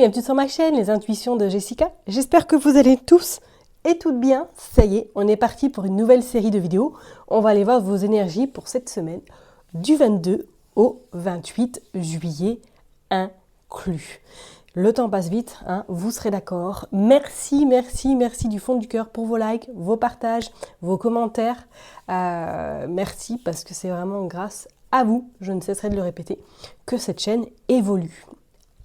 bienvenue sur ma chaîne, les intuitions de Jessica. J'espère que vous allez tous et toutes bien. Ça y est, on est parti pour une nouvelle série de vidéos. On va aller voir vos énergies pour cette semaine, du 22 au 28 juillet inclus. Le temps passe vite, hein, vous serez d'accord. Merci du fond du cœur pour vos likes, vos partages, vos commentaires. Merci parce que c'est vraiment grâce à vous, je ne cesserai de le répéter, que cette chaîne évolue.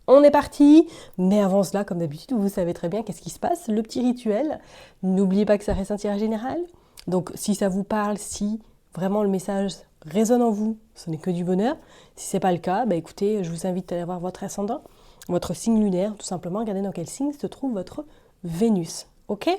On est parti, mais avant cela, comme d'habitude, vous savez très bien qu'est-ce qui se passe, le petit rituel. N'oubliez pas que ça reste un tirage général. Donc si ça vous parle, si vraiment le message résonne en vous, ce n'est que du bonheur. Si ce n'est pas le cas, écoutez, je vous invite à aller voir votre ascendant, votre signe lunaire, tout simplement, regardez dans quel signe se trouve votre Vénus. Ok ?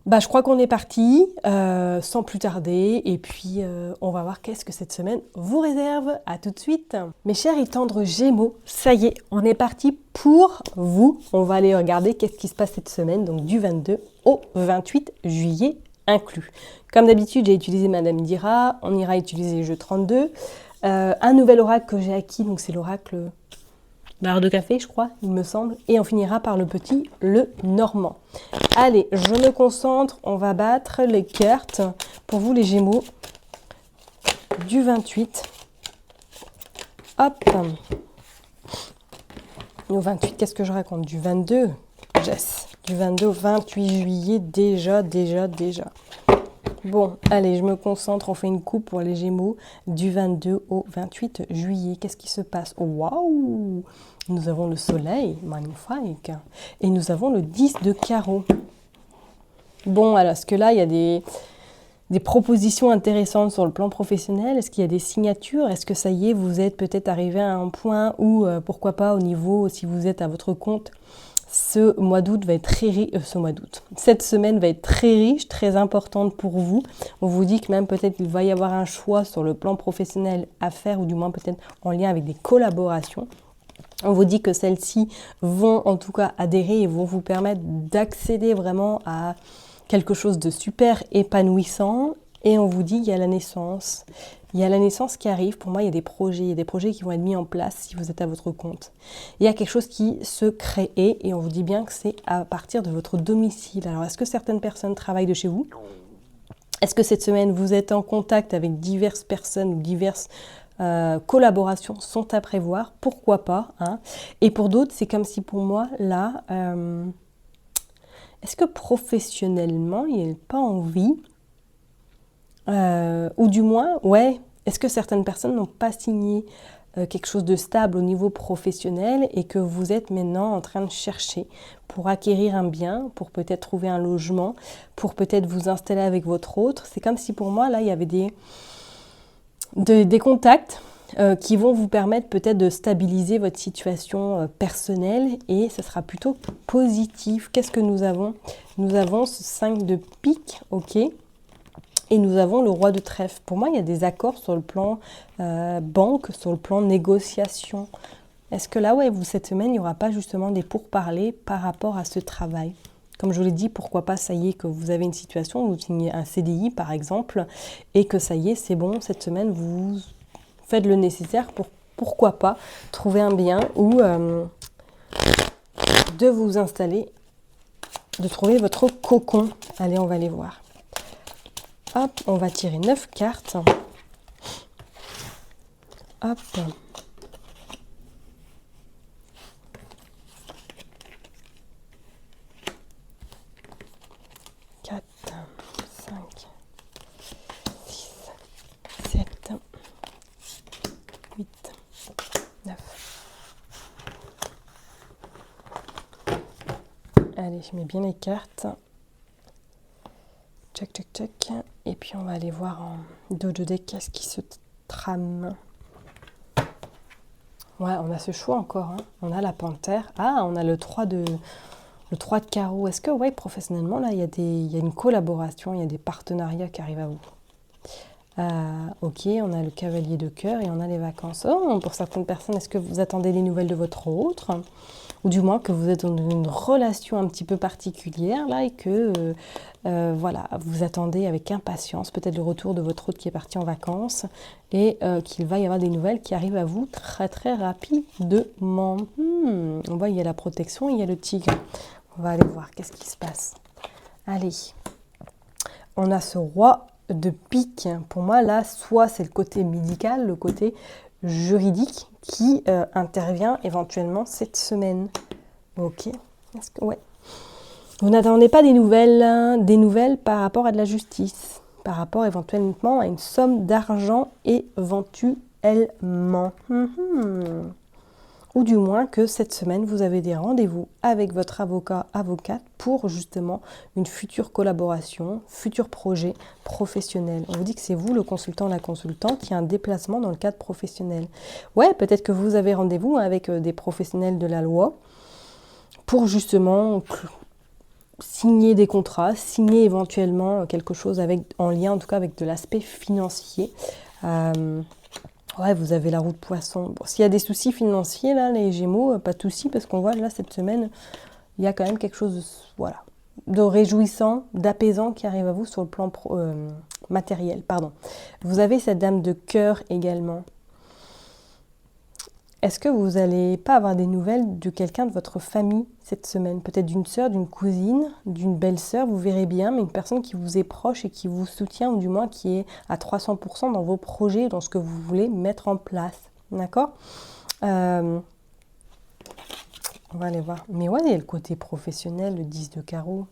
Je crois qu'on est parti, sans plus tarder, et puis on va voir qu'est-ce que cette semaine vous réserve. À tout de suite. Mes chers et tendres Gémeaux, ça y est, on est parti pour vous. On va aller regarder qu'est-ce qui se passe cette semaine, donc du 22 au 28 juillet inclus. Comme d'habitude, j'ai utilisé Madame Dira, on ira utiliser le jeu 32. Un nouvel oracle que j'ai acquis, donc c'est l'oracle barre de café, je crois, il me semble. Et on finira par le petit, le normand. Allez, je me concentre. On va battre les cartes pour vous, les Gémeaux, du 28. Hop. Au 28, qu'est-ce que je raconte? Du 22, Jess. Du 22 au 28 juillet, déjà. Bon, allez, je me concentre. On fait une coupe pour les Gémeaux du 22 au 28 juillet. Qu'est-ce qui se passe? Waouh! Nous avons le soleil, magnifique. Et nous avons le 10 de carreau. Bon, alors, est-ce que là, il y a des propositions intéressantes sur le plan professionnel? Est-ce qu'il y a des signatures? Est-ce que ça y est, vous êtes peut-être arrivé à un point où, pourquoi pas, au niveau, si vous êtes à votre compte, ce mois d'août va être très riche, cette semaine va être très riche, très importante pour vous. On vous dit que même peut-être il va y avoir un choix sur le plan professionnel à faire, ou du moins peut-être en lien avec des collaborations. On vous dit que celles-ci vont en tout cas adhérer et vont vous permettre d'accéder vraiment à quelque chose de super épanouissant. Et on vous dit qu'il y a la naissance. Il y a la naissance qui arrive. Pour moi, il y a des projets qui vont être mis en place si vous êtes à votre compte. Il y a quelque chose qui se crée et on vous dit bien que c'est à partir de votre domicile. Alors, est-ce que certaines personnes travaillent de chez vous? Est-ce que cette semaine, vous êtes en contact avec diverses personnes ou diverses collaborations sont à prévoir? Pourquoi pas, hein? Et pour d'autres, c'est comme si pour moi, là, est-ce que professionnellement, il n'y a pas envie ou du moins, ouais, est-ce que certaines personnes n'ont pas signé quelque chose de stable au niveau professionnel et que vous êtes maintenant en train de chercher pour acquérir un bien, pour peut-être trouver un logement, pour peut-être vous installer avec votre autre? C'est comme si pour moi, là, il y avait des contacts qui vont vous permettre peut-être de stabiliser votre situation personnelle et ça sera plutôt positif. Qu'est-ce que nous avons? Nous avons ce 5 de pique, ok. Et nous avons le roi de trèfle. Pour moi, il y a des accords sur le plan banque, sur le plan négociation. Est-ce que là, ouais, cette semaine, il n'y aura pas justement des pourparlers par rapport à ce travail? Comme je vous l'ai dit, pourquoi pas, ça y est, que vous avez une situation où vous signez un CDI, par exemple, et que ça y est, c'est bon, cette semaine, vous faites le nécessaire pour, pourquoi pas, trouver un bien ou de vous installer, de trouver votre cocon. Allez, on va aller voir. Hop, on va tirer 9 cartes. Hop. Quatre, 5, 6, 7, 8, 9. Allez, je mets bien les cartes. Check. Et puis on va aller voir en dojo deck qu'est-ce qui se trame. Ouais, on a ce choix encore. Hein. On a la panthère. Ah, on a le 3 de carreau. Est-ce que, ouais, professionnellement, là, il y a une collaboration, il y a des partenariats qui arrivent à vous? Ok, on a le cavalier de cœur et on a les vacances. Oh, pour certaines personnes, est-ce que vous attendez des nouvelles de votre autre? Ou du moins que vous êtes dans une relation un petit peu particulière là et que voilà, vous attendez avec impatience peut-être le retour de votre autre qui est parti en vacances et qu'il va y avoir des nouvelles qui arrivent à vous très très rapidement. On voit il y a la protection, il y a le tigre. On va aller voir qu'est-ce qui se passe. Allez, on a ce roi de pique. Pour moi là, soit c'est le côté médical, le côté juridique qui intervient éventuellement cette semaine. Ok, est-ce que ouais. Vous n'attendez pas des nouvelles par rapport à de la justice, par rapport éventuellement à une somme d'argent éventuellement. Ou du moins que cette semaine, vous avez des rendez-vous avec votre avocat, avocate pour justement une future collaboration, futur projet professionnel. On vous dit que c'est vous, le consultant, la consultante, qui a un déplacement dans le cadre professionnel. Ouais, peut-être que vous avez rendez-vous avec des professionnels de la loi pour justement signer des contrats, signer éventuellement quelque chose en lien en tout cas avec de l'aspect financier. Ouais, vous avez la roue de poisson. Bon, s'il y a des soucis financiers, là, les Gémeaux, pas de soucis, parce qu'on voit, là, cette semaine, il y a quand même quelque chose de réjouissant, d'apaisant qui arrive à vous sur le plan matériel. Pardon. Vous avez cette dame de cœur également. Est-ce que vous n'allez pas avoir des nouvelles de quelqu'un de votre famille cette semaine? Peut-être d'une sœur, d'une cousine, d'une belle-sœur, vous verrez bien, mais une personne qui vous est proche et qui vous soutient, ou du moins qui est à 300% dans vos projets, dans ce que vous voulez mettre en place. D'accord? On va aller voir. Mais ouais, il y a le côté professionnel, le 10 de carreau.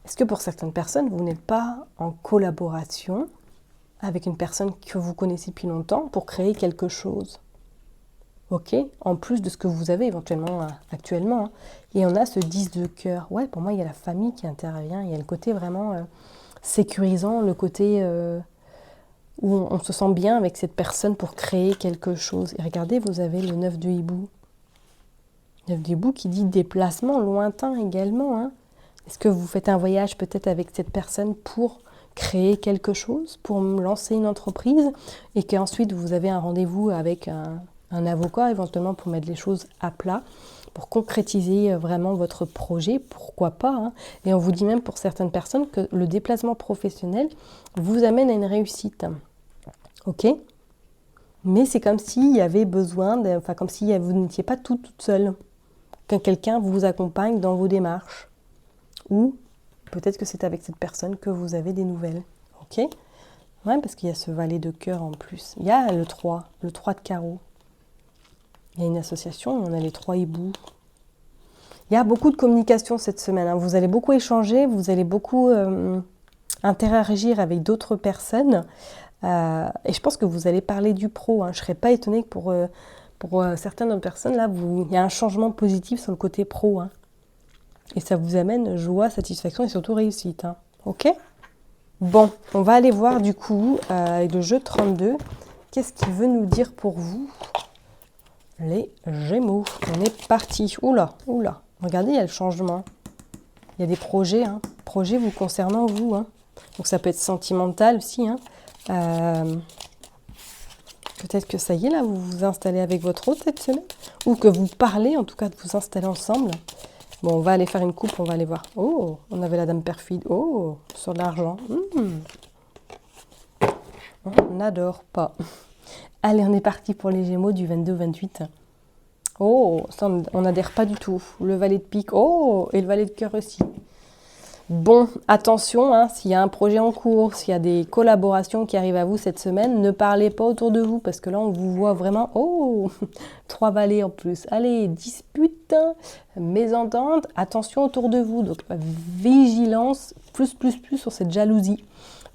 Est-ce que pour certaines personnes, vous n'êtes pas en collaboration avec une personne que vous connaissez depuis longtemps pour créer quelque chose? Ok, en plus de ce que vous avez éventuellement actuellement. Et on a ce 10 de cœur. Ouais, pour moi, il y a la famille qui intervient. Il y a le côté vraiment sécurisant, le côté où on se sent bien avec cette personne pour créer quelque chose. Et regardez, vous avez le 9 de hibou. Le 9 de hibou qui dit déplacement lointain également. Hein. Est-ce que vous faites un voyage peut-être avec cette personne pour créer quelque chose, pour lancer une entreprise, et qu'ensuite vous avez un rendez-vous avec un avocat éventuellement pour mettre les choses à plat, pour concrétiser vraiment votre projet, pourquoi pas. Hein. Et on vous dit même pour certaines personnes que le déplacement professionnel vous amène à une réussite. Ok? Mais c'est comme s'il y avait besoin, comme si vous n'étiez pas toute seule, que quelqu'un vous accompagne dans vos démarches. Ou peut-être que c'est avec cette personne que vous avez des nouvelles. Ok? Ouais, parce qu'il y a ce valet de cœur en plus. Il y a le 3 de carreau. Il y a une association, on a les 3 hiboux. Il y a beaucoup de communication cette semaine. Hein. Vous allez beaucoup échanger, vous allez beaucoup interagir avec d'autres personnes. Et je pense que vous allez parler du pro. Hein. Je ne serais pas étonnée que pour certaines autres personnes, là, il y a un changement positif sur le côté pro. Hein. Et ça vous amène joie, satisfaction et surtout réussite. Hein. Ok? Bon, on va aller voir du coup, avec le jeu 32, qu'est-ce qu'il veut nous dire pour vous, les Gémeaux. On est parti. Oula. Regardez, il y a le changement. Il y a des projets, hein. Projets vous concernant vous. Hein. Donc ça peut être sentimental aussi. Hein. Peut-être que ça y est, là, vous vous installez avec votre hôte cette semaine. Ou que vous parlez, en tout cas, de vous installer ensemble. Bon, on va aller faire une coupe, on va aller voir. Oh, on avait la dame perfide. Oh, sur l'argent. On n'adore pas. Allez, on est parti pour les Gémeaux du 22 au 28. Oh, ça, on n'adhère pas du tout. Le valet de pique. Oh, et le valet de cœur aussi. Bon, attention, hein, s'il y a un projet en cours, s'il y a des collaborations qui arrivent à vous cette semaine, ne parlez pas autour de vous parce que là, on vous voit vraiment... Oh, 3 valets en plus. Allez, dispute, mésentente, attention autour de vous. Donc, vigilance, plus sur cette jalousie.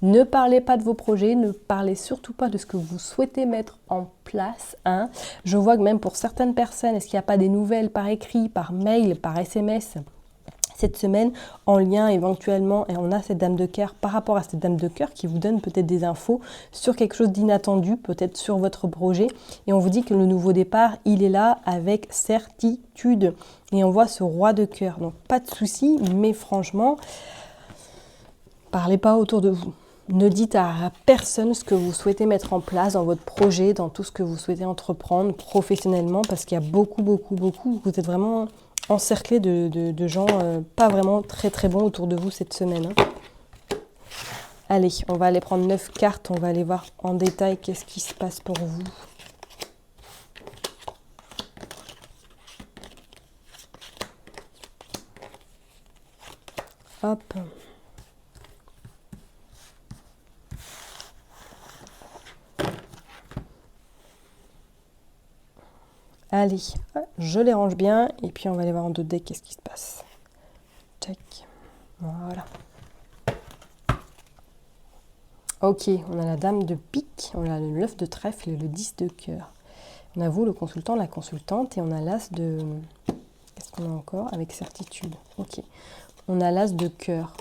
Ne parlez pas de vos projets, ne parlez surtout pas de ce que vous souhaitez mettre en place. Hein. Je vois que même pour certaines personnes, est-ce qu'il n'y a pas des nouvelles par écrit, par mail, par SMS cette semaine, en lien éventuellement, et on a cette dame de cœur par rapport à cette dame de cœur qui vous donne peut-être des infos sur quelque chose d'inattendu, peut-être sur votre projet, et on vous dit que le nouveau départ, il est là avec certitude, et on voit ce roi de cœur, donc pas de souci, mais franchement, Parlez pas autour de vous. Ne dites à personne ce que vous souhaitez mettre en place dans votre projet, dans tout ce que vous souhaitez entreprendre professionnellement, parce qu'il y a beaucoup, vous êtes vraiment encerclé de gens pas vraiment très très bons autour de vous cette semaine. Hein. Allez, on va aller prendre 9 cartes, on va aller voir en détail qu'est-ce qui se passe pour vous. Hop. Allez, je les range bien et puis on va aller voir en 2D qu'est-ce qui se passe. Check. Voilà. Ok, on a la dame de pique, on a le 9 de trèfle et le 10 de cœur. On a vous, le consultant, la consultante, et on a l'as de... Qu'est-ce qu'on a encore? Avec certitude. Ok. On a l'as de cœur.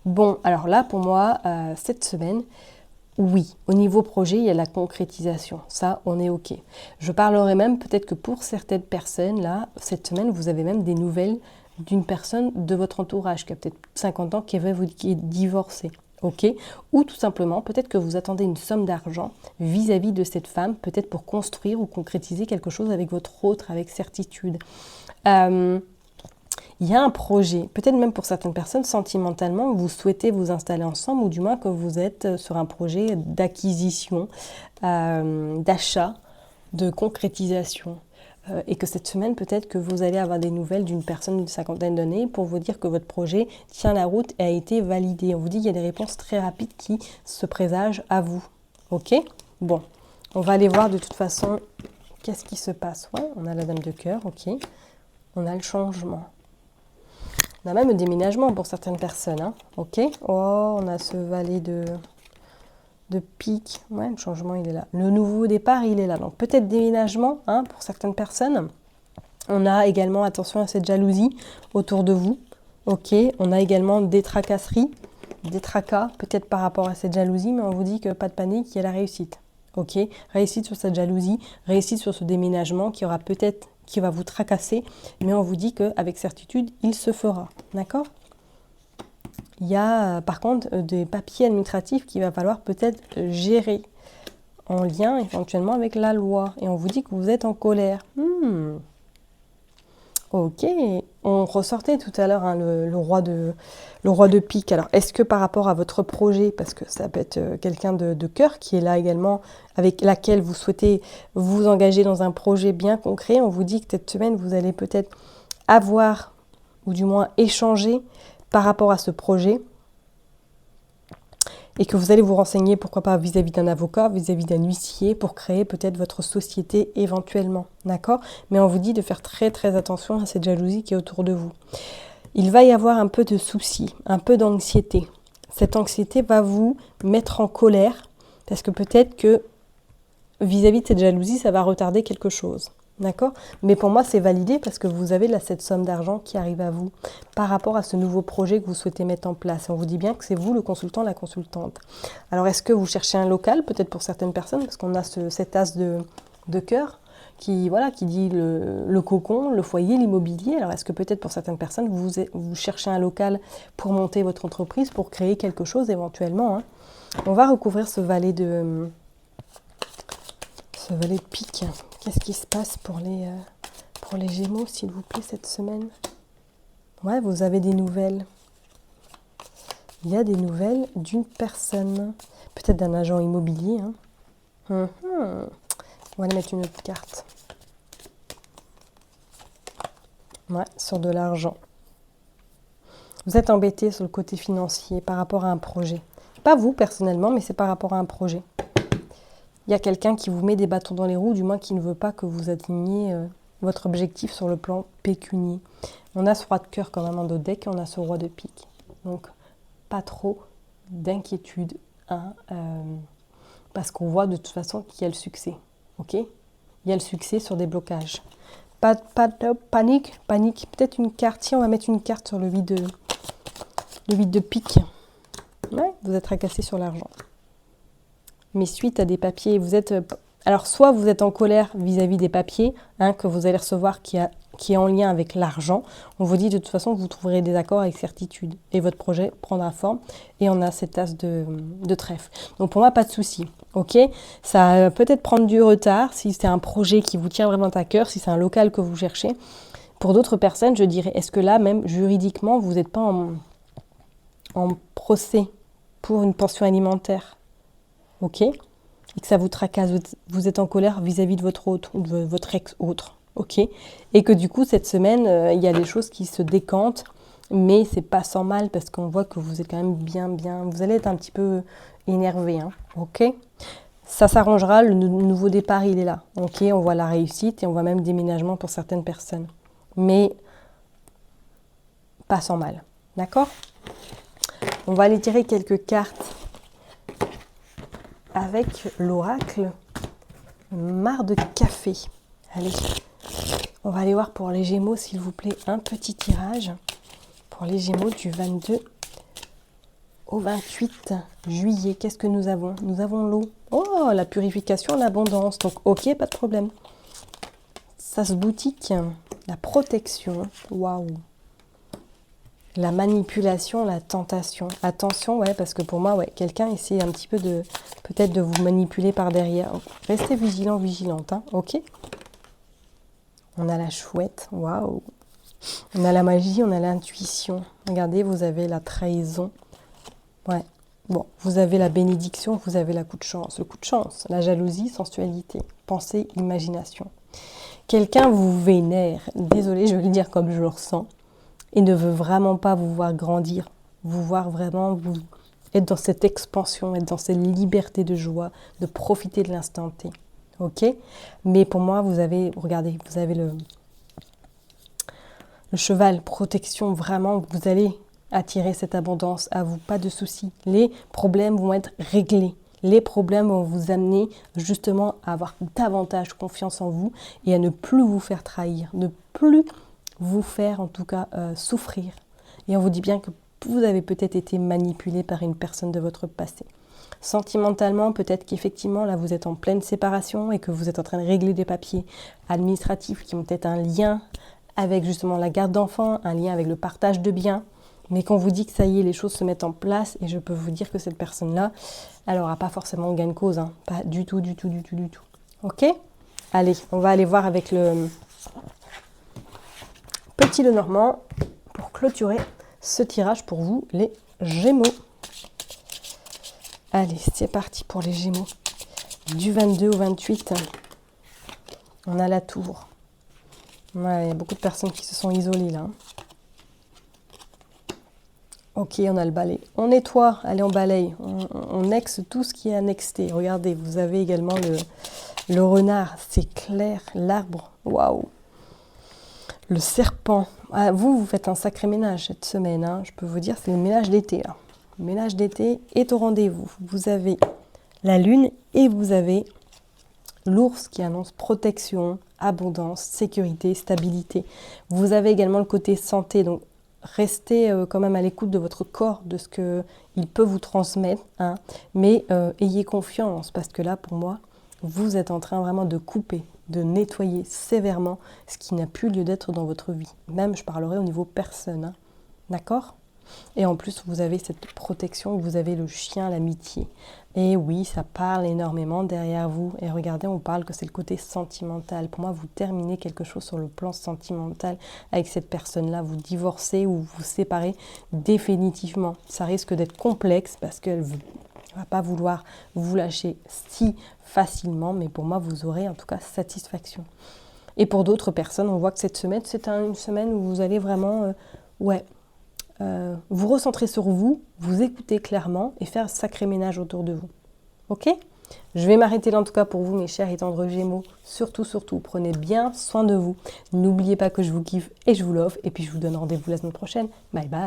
Bon, alors là, pour moi, cette semaine... Oui, au niveau projet, il y a la concrétisation. Ça, on est OK. Je parlerai même peut-être que pour certaines personnes, là, cette semaine, vous avez même des nouvelles d'une personne de votre entourage qui a peut-être 50 ans, qui est divorcée. OK? Ou tout simplement, peut-être que vous attendez une somme d'argent vis-à-vis de cette femme, peut-être pour construire ou concrétiser quelque chose avec votre autre, avec certitude. Il y a un projet, peut-être même pour certaines personnes, sentimentalement, vous souhaitez vous installer ensemble, ou du moins que vous êtes sur un projet d'acquisition, d'achat, de concrétisation. Et que cette semaine, peut-être que vous allez avoir des nouvelles d'une personne d'une 50aine d'années pour vous dire que votre projet tient la route et a été validé. On vous dit qu'il y a des réponses très rapides qui se présagent à vous. OK? Bon, on va aller voir de toute façon qu'est-ce qui se passe. Ouais, on a la dame de cœur, OK. On a le changement. On a même le déménagement pour certaines personnes, hein. OK. Oh, on a ce valet de pique. Ouais, le changement, il est là. Le nouveau départ, il est là. Donc, peut-être déménagement, hein, pour certaines personnes. On a également, attention à cette jalousie autour de vous. OK. On a également des tracasseries, des tracas, peut-être par rapport à cette jalousie, mais on vous dit que pas de panique, il y a la réussite. OK. Réussite sur cette jalousie, réussite sur ce déménagement qui aura peut-être... qui va vous tracasser, mais on vous dit qu'avec certitude, il se fera. D'accord? Il y a par contre des papiers administratifs qu'il va falloir peut-être gérer en lien éventuellement avec la loi. Et on vous dit que vous êtes en colère. Ok, on ressortait tout à l'heure hein, le roi de pique. Alors, est-ce que par rapport à votre projet, parce que ça peut être quelqu'un de cœur qui est là également, avec laquelle vous souhaitez vous engager dans un projet bien concret, on vous dit que cette semaine, vous allez peut-être avoir, ou du moins échanger par rapport à ce projet, et que vous allez vous renseigner, pourquoi pas, vis-à-vis d'un avocat, vis-à-vis d'un huissier, pour créer peut-être votre société éventuellement, d'accord? Mais on vous dit de faire très très attention à cette jalousie qui est autour de vous. Il va y avoir un peu de soucis, un peu d'anxiété. Cette anxiété va vous mettre en colère, parce que peut-être que vis-à-vis de cette jalousie, ça va retarder quelque chose. D'accord? Mais pour moi, c'est validé parce que vous avez là cette somme d'argent qui arrive à vous par rapport à ce nouveau projet que vous souhaitez mettre en place. On vous dit bien que c'est vous le consultant, la consultante. Alors, est-ce que vous cherchez un local, peut-être pour certaines personnes, parce qu'on a cet as de cœur qui dit le cocon, le foyer, l'immobilier. Alors, est-ce que peut-être pour certaines personnes, vous cherchez un local pour monter votre entreprise, pour créer quelque chose éventuellement, hein. On va recouvrir ce valet de pique. Qu'est-ce qui se passe pour les Gémeaux, s'il vous plaît, cette semaine? Ouais, vous avez des nouvelles. Il y a des nouvelles d'une personne, peut-être d'un agent immobilier. Hein. On va aller mettre une autre carte. Ouais, sur de l'argent. Vous êtes embêté sur le côté financier par rapport à un projet. Pas vous, personnellement, mais c'est par rapport à un projet. Il y a quelqu'un qui vous met des bâtons dans les roues, du moins qui ne veut pas que vous atteigniez votre objectif sur le plan pécunier. On a ce roi de cœur quand même en dos de deck et on a ce roi de pique. Donc, pas trop d'inquiétude, hein, parce qu'on voit de toute façon qu'il y a le succès. Ok? Il y a le succès sur des blocages. Pas de panique. Peut-être une carte. Si on va mettre une carte sur le 8 de pique. Ouais, vous êtes tracassé sur l'argent. Mais suite à des papiers, vous êtes Alors, soit vous êtes en colère vis-à-vis des papiers que vous allez recevoir qui est en lien avec l'argent. On vous dit de toute façon que vous trouverez des accords avec certitude et votre projet prendra forme. Et on a cette as de trèfle. Donc pour moi, pas de souci. Ok, ça va peut-être prendre du retard si c'est un projet qui vous tient vraiment à cœur, si c'est un local que vous cherchez. Pour d'autres personnes, je dirais, est-ce que là, même juridiquement, vous n'êtes pas en procès pour une pension alimentaire? Ok, et que ça vous tracasse, vous êtes en colère vis-à-vis de votre hôte ou de votre ex-autre. Ok, et que du coup, cette semaine, il y a des choses qui se décantent, mais c'est pas sans mal parce qu'on voit que vous êtes quand même bien, vous allez être un petit peu énervé, hein. Ok, ça s'arrangera, le nouveau départ, il est là. Ok, on voit la réussite et on voit même déménagement pour certaines personnes. Mais pas sans mal. D'accord? On va aller tirer quelques cartes avec l'oracle Marre de café. Allez, on va aller voir pour les Gémeaux, s'il vous plaît, un petit tirage pour les Gémeaux du 22 au 28 juillet. Qu'est-ce que nous avons? Nous avons l'eau. Oh, la purification, l'abondance. Donc, ok, pas de problème. Ça se boutique. La protection. Waouh. La manipulation, la tentation. Attention, ouais, parce que pour moi, ouais, quelqu'un essaie un petit peu peut-être de vous manipuler par derrière. Restez vigilant, vigilante, hein, ok? On a la chouette, waouh. On a la magie, on a l'intuition. Regardez, vous avez la trahison. Ouais, bon, vous avez la bénédiction, vous avez le coup de chance, la jalousie, sensualité, pensée, imagination. Quelqu'un vous vénère, désolé, je vais le dire comme je le ressens, et ne veut vraiment pas vous voir grandir, vous voir vraiment vous être dans cette expansion, être dans cette liberté de joie, de profiter de l'instant T. Ok? Mais pour moi, vous avez, regardez, vous avez le cheval, protection, vraiment, vous allez attirer cette abondance à vous, pas de soucis. Les problèmes vont être réglés. Les problèmes vont vous amener justement à avoir davantage confiance en vous et à ne plus vous faire trahir, ne plus vous faire en tout cas souffrir. Et on vous dit bien que vous avez peut-être été manipulé par une personne de votre passé. Sentimentalement, peut-être qu'effectivement, là, vous êtes en pleine séparation et que vous êtes en train de régler des papiers administratifs qui ont peut-être un lien avec justement la garde d'enfants, un lien avec le partage de biens. Mais quand on vous dit que ça y est, les choses se mettent en place, et je peux vous dire que cette personne-là, elle n'aura pas forcément gain de cause, hein. Pas du tout. Ok? Allez, on va aller voir avec le petit Lenormand pour clôturer ce tirage pour vous, les Gémeaux. Allez, c'est parti pour les Gémeaux. Du 22 au 28, on a la tour. Ouais, il y a beaucoup de personnes qui se sont isolées là. Ok, on a le balai. On nettoie, allez, on balaye. On nexe tout ce qui est annexé. Regardez, vous avez également le renard, c'est clair. L'arbre, waouh. Le serpent. Ah, vous faites un sacré ménage cette semaine, hein. Je peux vous dire, c'est le ménage d'été, là. Le ménage d'été est au rendez-vous. Vous avez la lune et vous avez l'ours qui annonce protection, abondance, sécurité, stabilité. Vous avez également le côté santé, donc restez quand même à l'écoute de votre corps, de ce qu'il peut vous transmettre, hein. Mais ayez confiance, parce que là, pour moi, vous êtes en train vraiment de couper, de nettoyer sévèrement ce qui n'a plus lieu d'être dans votre vie. Même, je parlerai au niveau personne, hein. D'accord ? Et en plus, vous avez cette protection, vous avez le chien, l'amitié. Et oui, ça parle énormément derrière vous. Et regardez, on parle que c'est le côté sentimental. Pour moi, vous terminez quelque chose sur le plan sentimental avec cette personne-là. Vous divorcez ou vous séparez définitivement. Ça risque d'être complexe parce qu'elle ne va pas vouloir vous lâcher si facilement. Mais pour moi, vous aurez en tout cas satisfaction. Et pour d'autres personnes, on voit que cette semaine, c'est une semaine où vous allez vraiment... vous recentrer sur vous, vous écouter clairement et faire un sacré ménage autour de vous. Ok ? Je vais m'arrêter là en tout cas pour vous, mes chers et tendres Gémeaux. Surtout, prenez bien soin de vous. N'oubliez pas que je vous kiffe et je vous l'offre. Et puis je vous donne rendez-vous la semaine prochaine. Bye bye.